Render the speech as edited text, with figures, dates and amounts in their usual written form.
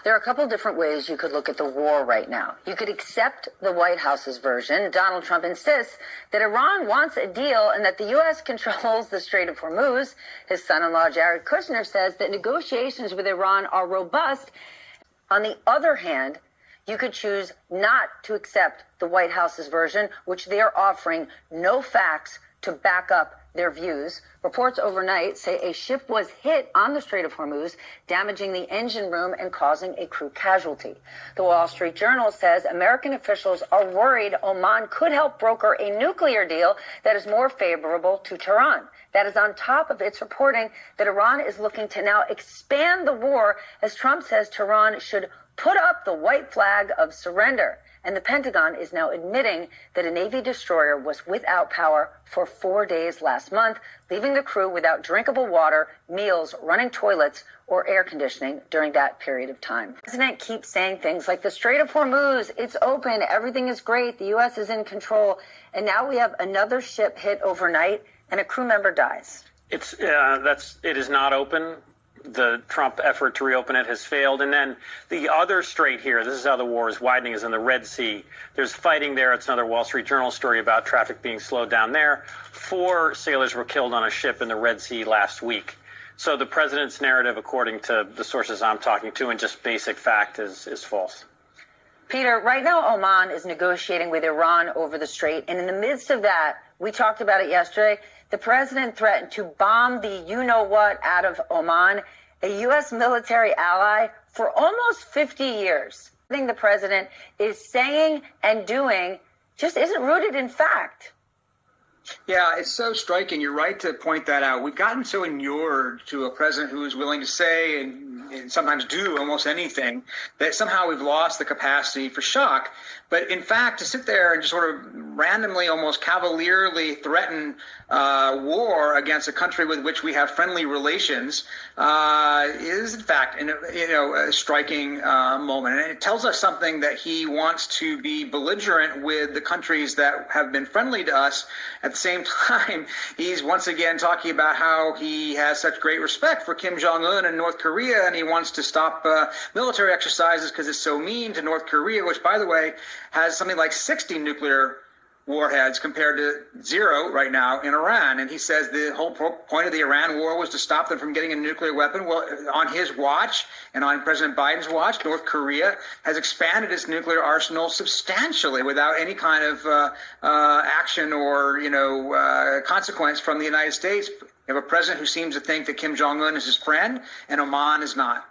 There are a couple different ways you could look at the war right now. You could accept the White House's version. Donald Trump insists that Iran wants a deal and that the U.S. controls the Strait of Hormuz. His son-in-law, Jared Kushner, says that negotiations with Iran are robust. On the other hand, you could choose not to accept the White House's version, which they are offering no facts to back up their views. Reports overnight say a ship was hit on the Strait of Hormuz, damaging the engine room and causing a crew casualty. The Wall Street Journal says American officials are worried Oman could help broker a nuclear deal that is more favorable to Tehran. That is on top of its reporting that Iran is looking to now expand the war, as Trump says Tehran should put up the white flag of surrender. And the Pentagon is now admitting that a Navy destroyer was without power for 4 days last month, leaving the crew without drinkable water, meals, running toilets, or air conditioning during that period of time. The president keeps saying things like the Strait of Hormuz, it's open, everything is great, the U.S. is in control. And now we have another ship hit overnight and a crew member dies. It is not open. The Trump effort to reopen it has failed. And then the other strait here, this is how the war is widening, is in the Red Sea. There's fighting there. It's another Wall Street Journal story about traffic being slowed down there. 4 sailors were killed on a ship in the Red Sea last week. So the president's narrative, according to the sources I'm talking to, and just basic fact, is false. Peter, right now Oman is negotiating with Iran over the strait. And in the midst of that, we talked about it yesterday, the president threatened to bomb the you-know-what out of Oman, a U.S. military ally for almost 50 years. I think the president is saying and doing just isn't rooted in fact. Yeah, it's so striking. You're right to point that out. We've gotten so inured to a president who is willing to say and sometimes do almost anything that somehow we've lost the capacity for shock. But in fact, to sit there and just sort of randomly, almost cavalierly threaten war against a country with which we have friendly relations is, in fact, a striking moment. And it tells us something that he wants to be belligerent with the countries that have been friendly to us. At the same time, he's once again talking about how he has such great respect for Kim Jong-un and North Korea, and he wants to stop military exercises because it's so mean to North Korea, which, by the way, has something like 60 nuclear warheads compared to 0 right now in Iran. And he says the whole point of the Iran war was to stop them from getting a nuclear weapon. Well, on his watch and on President Biden's watch, North Korea has expanded its nuclear arsenal substantially without any kind of action or, consequence from the United States. You have a president who seems to think that Kim Jong-un is his friend and Oman is not.